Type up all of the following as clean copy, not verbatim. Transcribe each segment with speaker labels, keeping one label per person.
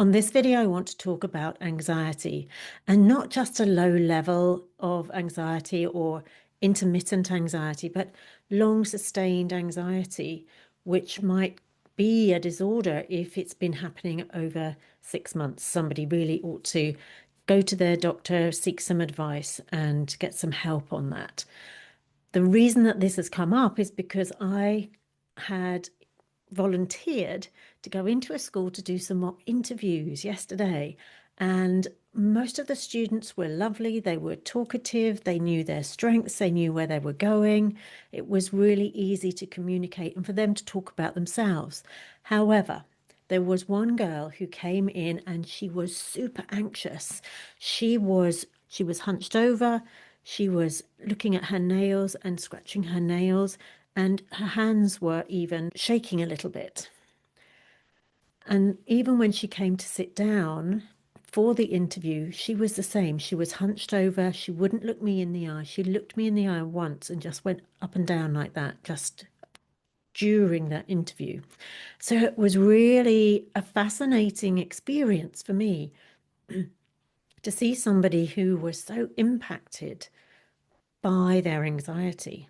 Speaker 1: On this video, I want to talk about anxiety, and not just a low level of anxiety or intermittent anxiety, but long sustained anxiety, which might be a disorder if it's been happening over 6 months. Somebody really ought to go to their doctor, seek some advice, and get some help on that. The reason that this has come up is because I had volunteered to go into a school to do some mock interviews yesterday. And most of the students were lovely. They were talkative. They knew their strengths. They knew where they were going. It was really easy to communicate and for them to talk about themselves. However, there was one girl who came in and she was super anxious. She was hunched over. She was looking at her nails and scratching her nails, and her hands were even shaking a little bit. And even when she came to sit down for the interview, she was the same. She was hunched over. She wouldn't look me in the eye. She looked me in the eye once and just went up and down like that, just during that interview. So it was really a fascinating experience for me to see somebody who was so impacted by their anxiety.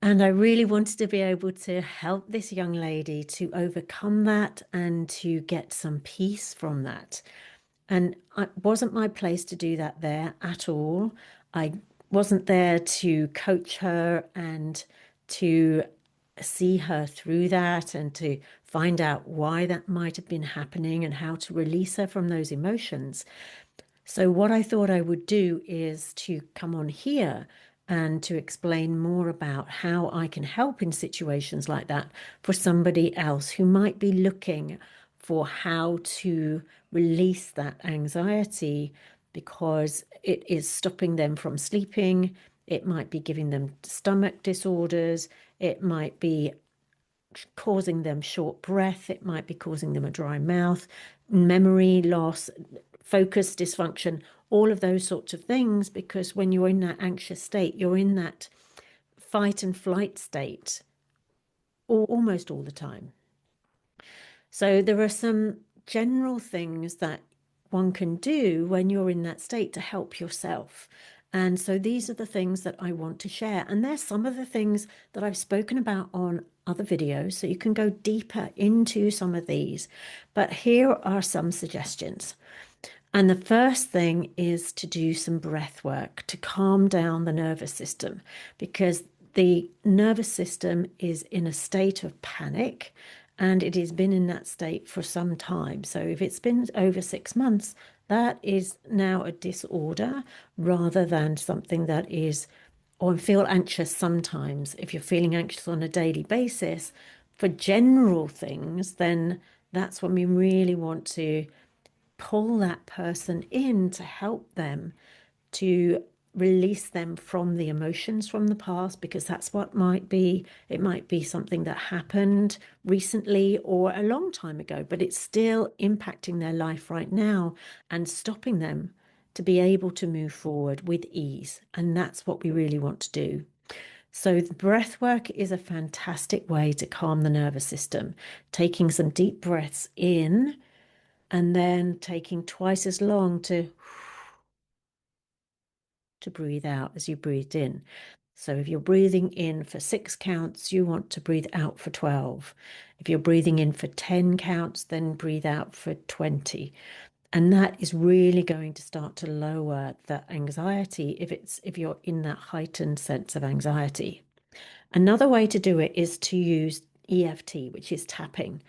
Speaker 1: And I really wanted to be able to help this young lady to overcome that and to get some peace from that. And it wasn't my place to do that there at all. I wasn't there to coach her and to see her through that and to find out why that might have been happening and how to release her from those emotions. So what I thought I would do is to come on here and to explain more about how I can help in situations like that for somebody else who might be looking for how to release that anxiety because it is stopping them from sleeping. It might be giving them stomach disorders. It might be causing them short breath. It might be causing them a dry mouth, memory loss, focus dysfunction, all of those sorts of things, because when you're in that anxious state, you're in that fight and flight state almost all the time. So there are some general things that one can do when you're in that state to help yourself. And so these are the things that I want to share. And there's some of the things that I've spoken about on other videos, so you can go deeper into some of these. But here are some suggestions. And the first thing is to do some breath work to calm down the nervous system, because the nervous system is in a state of panic and it has been in that state for some time. So if it's been over 6 months, that is now a disorder rather than something that is, or feel anxious sometimes. If you're feeling anxious on a daily basis for general things, then that's when we really want to pull that person in to help them to release them from the emotions from the past, because that's what might be. It might be something that happened recently or a long time ago, but it's still impacting their life right now and stopping them to be able to move forward with ease. And that's what we really want to do. So the breath work is a fantastic way to calm the nervous system, taking some deep breaths in and then taking twice as long to breathe out as you breathed in. So if you're breathing in for 6 counts, you want to breathe out for 12. If you're breathing in for 10 counts, then breathe out for 20. And that is really going to start to lower the anxiety if you're in that heightened sense of anxiety. Another way to do it is to use EFT, which is tapping,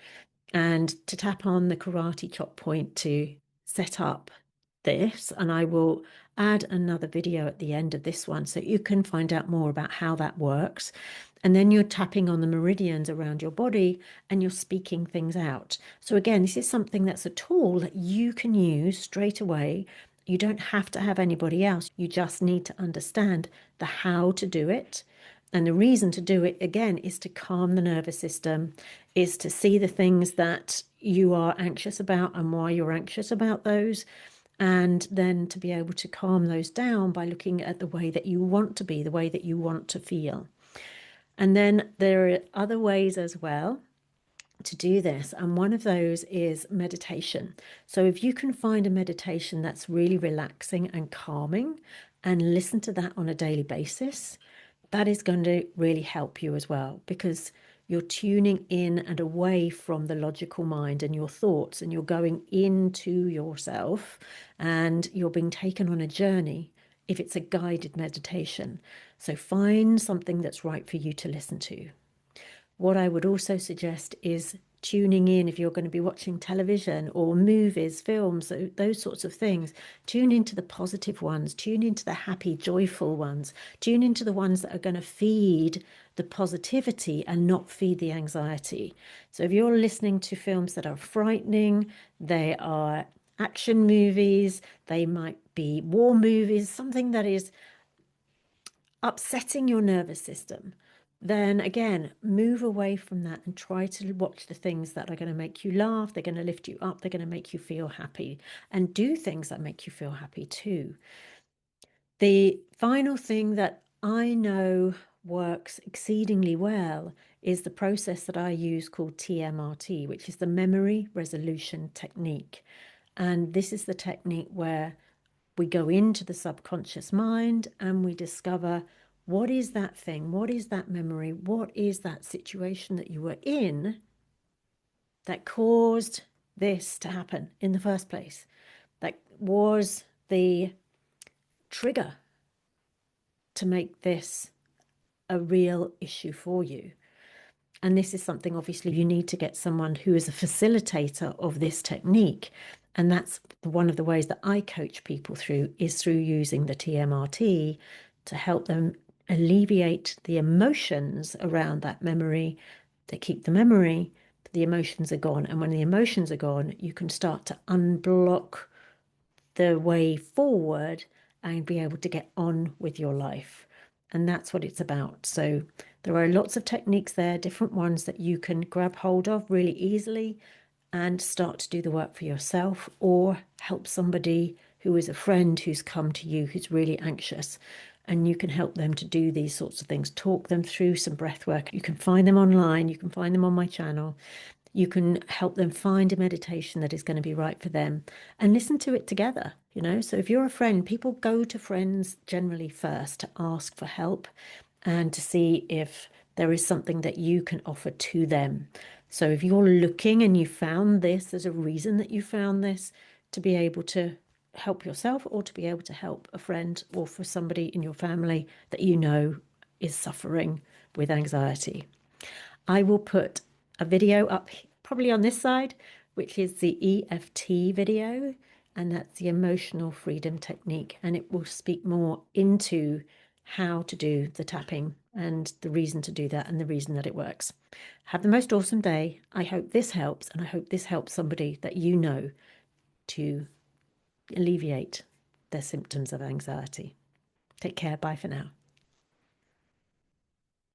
Speaker 1: and to tap on the karate chop point to set up this. And I will add another video at the end of this one so you can find out more about how that works. And then you're tapping on the meridians around your body and you're speaking things out. So again, this is something that's a tool that you can use straight away. You don't have to have anybody else. You just need to understand the how to do it. And the reason to do it, again, is to calm the nervous system, is to see the things that you are anxious about and why you're anxious about those, and then to be able to calm those down by looking at the way that you want to be, the way that you want to feel. And then there are other ways as well to do this, and one of those is meditation. So if you can find a meditation that's really relaxing and calming and listen to that on a daily basis, that is going to really help you as well, because you're tuning in and away from the logical mind and your thoughts, and you're going into yourself and you're being taken on a journey if it's a guided meditation. So find something that's right for you to listen to. What I would also suggest is tuning in if you're going to be watching television or movies, films, those sorts of things. Tune into the positive ones, tune into the happy, joyful ones, tune into the ones that are going to feed the positivity and not feed the anxiety. So if you're listening to films that are frightening, they are action movies, they might be war movies, something that is upsetting your nervous system, then again, move away from that and try to watch the things that are going to make you laugh, they're going to lift you up, they're going to make you feel happy, and do things that make you feel happy too. The final thing that I know works exceedingly well is the process that I use called TMRT, which is the memory resolution technique. And this is the technique where we go into the subconscious mind and we discover, what is that thing? What is that memory? What is that situation that you were in that caused this to happen in the first place? That was the trigger to make this a real issue for you. And this is something, obviously, you need to get someone who is a facilitator of this technique. And that's one of the ways that I coach people through, is through using the TMRT to help them alleviate the emotions around that memory. They keep the memory, but the emotions are gone. And when the emotions are gone, you can start to unblock the way forward and be able to get on with your life. And that's what it's about. So there are lots of techniques there, different ones that you can grab hold of really easily and start to do the work for yourself, or help somebody who is a friend who's come to you who's really anxious, and you can help them to do these sorts of things. Talk them through some breath work. You can find them online, you can find them on my channel. You can help them find a meditation that is going to be right for them and listen to it together, you know. So if you're a friend, people go to friends generally first to ask for help and to see if there is something that you can offer to them. So if you're looking and you found this, there's a reason that you found this, to be able to help yourself or to be able to help a friend or for somebody in your family that you know is suffering with anxiety. I will put a video up probably on this side, which is the EFT video, and that's the emotional freedom technique, and it will speak more into how to do the tapping and the reason to do that and the reason that it works. Have the most awesome day. I hope this helps, and I hope this helps somebody that you know to alleviate their symptoms of anxiety. Take care. Bye for now.